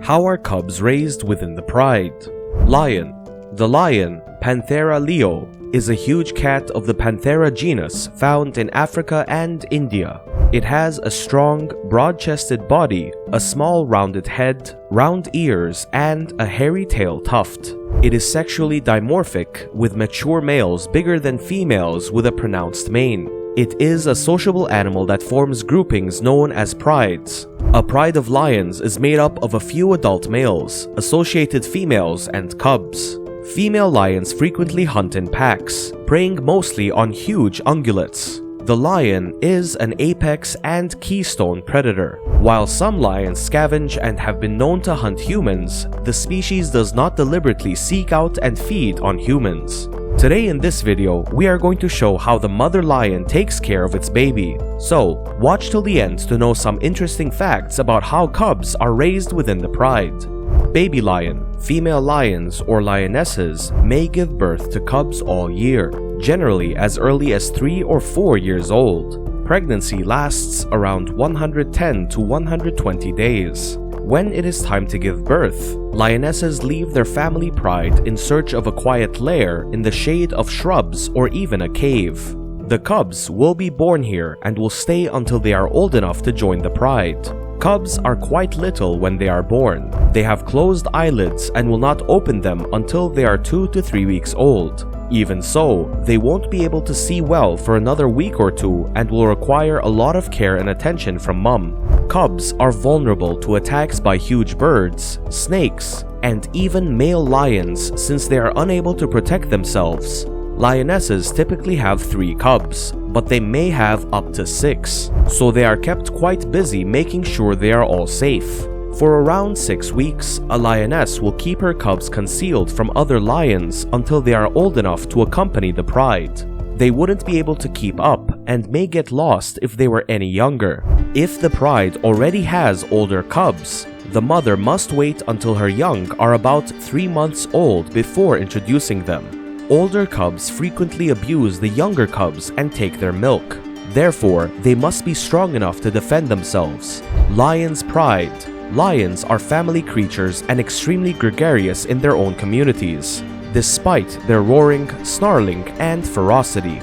How are cubs raised within the pride? Lion. The lion, Panthera leo, is a huge cat of the Panthera genus found in Africa and India. It has a strong, broad-chested body, a small rounded head, round ears, and a hairy tail tuft. It is sexually dimorphic, with mature males bigger than females with a pronounced mane. It is a sociable animal that forms groupings known as prides. A pride of lions is made up of a few adult males, associated females, and cubs. Female lions frequently hunt in packs, preying mostly on huge ungulates. The lion is an apex and keystone predator. While some lions scavenge and have been known to hunt humans, the species does not deliberately seek out and feed on humans. Today in this video, we are going to show how the mother lion takes care of its baby. So, watch till the end to know some interesting facts about how cubs are raised within the pride. Baby lion. Female lions or lionesses may give birth to cubs all year, generally as early as 3 or 4 years old. Pregnancy lasts around 110 to 120 days. When it is time to give birth, lionesses leave their family pride in search of a quiet lair in the shade of shrubs or even a cave. The cubs will be born here and will stay until they are old enough to join the pride. Cubs are quite little when they are born. They have closed eyelids and will not open them until they are 2 to 3 weeks old. Even so, they won't be able to see well for another week or two and will require a lot of care and attention from mom. Cubs are vulnerable to attacks by huge birds, snakes, and even male lions since they are unable to protect themselves. Lionesses typically have 3 cubs, but they may have up to 6, so they are kept quite busy making sure they are all safe. For around 6 weeks, a lioness will keep her cubs concealed from other lions until they are old enough to accompany the pride. They wouldn't be able to keep up and may get lost if they were any younger. If the pride already has older cubs, the mother must wait until her young are about 3 months old before introducing them. Older cubs frequently abuse the younger cubs and take their milk. Therefore, they must be strong enough to defend themselves. Lion's pride. Lions are family creatures and extremely gregarious in their own communities, despite their roaring, snarling, and ferocity.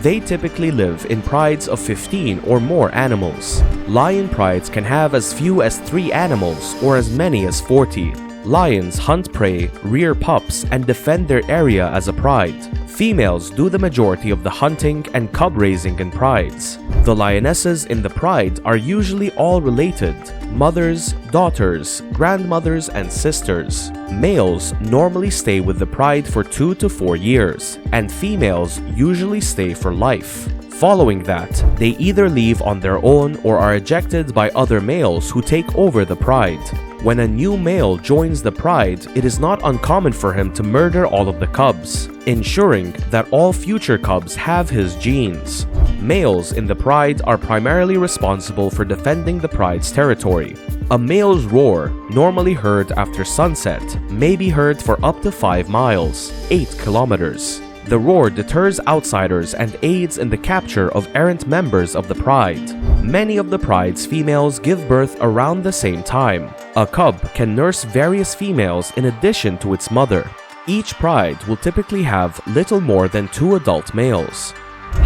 They typically live in prides of 15 or more animals. Lion prides can have as few as 3 animals or as many as 40. Lions hunt prey, rear pups, and defend their area as a pride. Females do the majority of the hunting and cub raising in prides. The lionesses in the pride are usually all related: mothers, daughters, grandmothers, and sisters. Males normally stay with the pride for 2 to 4 years, and females usually stay for life. Following that, they either leave on their own or are ejected by other males who take over the pride. When a new male joins the pride, it is not uncommon for him to murder all of the cubs, ensuring that all future cubs have his genes. Males in the pride are primarily responsible for defending the pride's territory. A male's roar, normally heard after sunset, may be heard for up to 5 miles, 8 kilometers. The roar deters outsiders and aids in the capture of errant members of the pride. Many of the pride's females give birth around the same time. A cub can nurse various females in addition to its mother. Each pride will typically have little more than 2 adult males.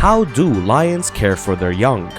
How do lions care for their young?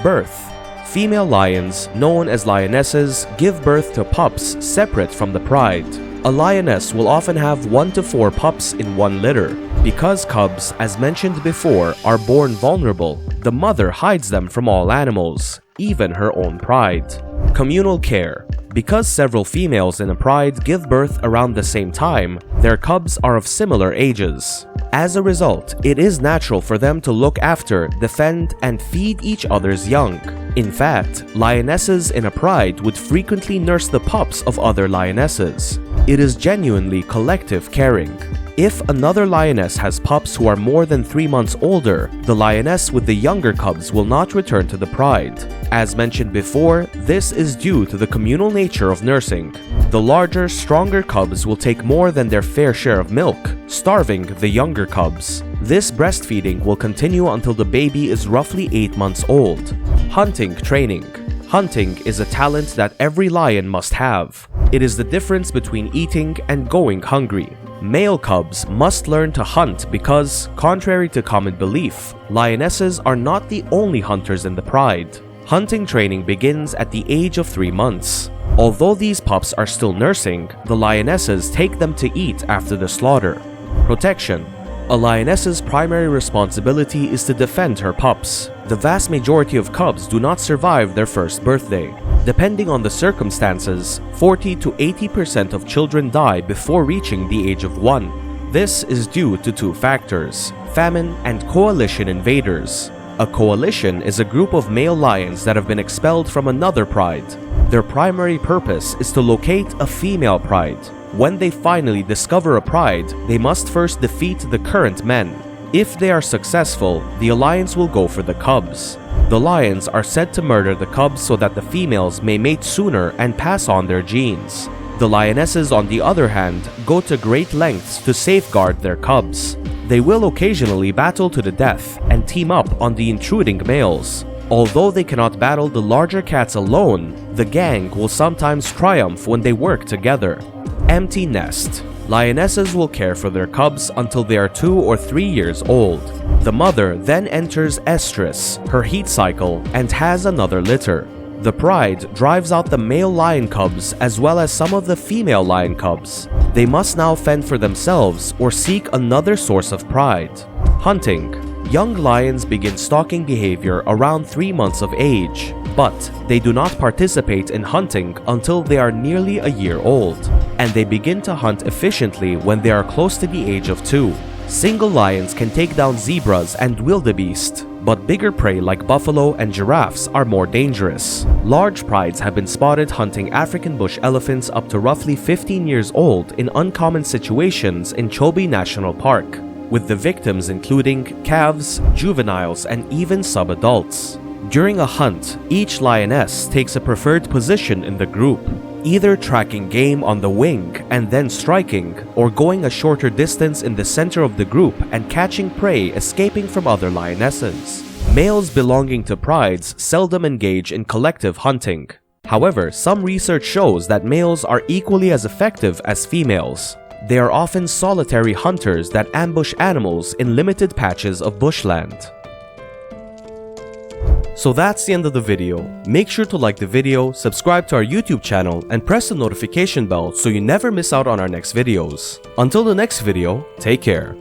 Birth. Female lions, known as lionesses, give birth to pups separate from the pride. A lioness will often have 1 to 4 pups in one litter. Because cubs, as mentioned before, are born vulnerable, the mother hides them from all animals, even her own pride. Communal care. Because several females in a pride give birth around the same time, their cubs are of similar ages. As a result, it is natural for them to look after, defend, and feed each other's young. In fact, lionesses in a pride would frequently nurse the pups of other lionesses. It is genuinely collective caring. If another lioness has pups who are more than 3 months older, the lioness with the younger cubs will not return to the pride. As mentioned before, this is due to the communal nature of nursing. The larger, stronger cubs will take more than their fair share of milk, starving the younger cubs. This breastfeeding will continue until the baby is roughly 8 months old. Hunting training. Hunting is a talent that every lion must have. It is the difference between eating and going hungry. Male cubs must learn to hunt because, contrary to common belief, lionesses are not the only hunters in the pride. Hunting training begins at the age of 3 months. Although these pups are still nursing, the lionesses take them to eat after the slaughter. Protection. A lioness's primary responsibility is to defend her pups. The vast majority of cubs do not survive their first birthday. Depending on the circumstances, 40 to 80% of children die before reaching the age of 1. This is due to 2 factors: famine and coalition invaders. A coalition is a group of male lions that have been expelled from another pride. Their primary purpose is to locate a female pride. When they finally discover a pride, they must first defeat the current men. If they are successful, the alliance will go for the cubs. The lions are said to murder the cubs so that the females may mate sooner and pass on their genes. The lionesses, on the other hand, go to great lengths to safeguard their cubs. They will occasionally battle to the death and team up on the intruding males. Although they cannot battle the larger cats alone, the gang will sometimes triumph when they work together. Empty nest. Lionesses will care for their cubs until they are 2 or 3 years old. The mother then enters estrus, her heat cycle, and has another litter. The pride drives out the male lion cubs as well as some of the female lion cubs. They must now fend for themselves or seek another source of pride. Hunting. Young lions begin stalking behavior around 3 months of age, but they do not participate in hunting until they are nearly a year old, and they begin to hunt efficiently when they are close to the age of 2. Single lions can take down zebras and wildebeest, but bigger prey like buffalo and giraffes are more dangerous. Large prides have been spotted hunting African bush elephants up to roughly 15 years old in uncommon situations in Chobe National Park, with the victims including calves, juveniles, and even subadults. During a hunt, each lioness takes a preferred position in the group, either tracking game on the wing and then striking, or going a shorter distance in the center of the group and catching prey escaping from other lionesses. Males belonging to prides seldom engage in collective hunting. However, some research shows that males are equally as effective as females. They are often solitary hunters that ambush animals in limited patches of bushland. So that's the end of the video. Make sure to like the video, subscribe to our YouTube channel, and press the notification bell so you never miss out on our next videos. Until the next video, take care.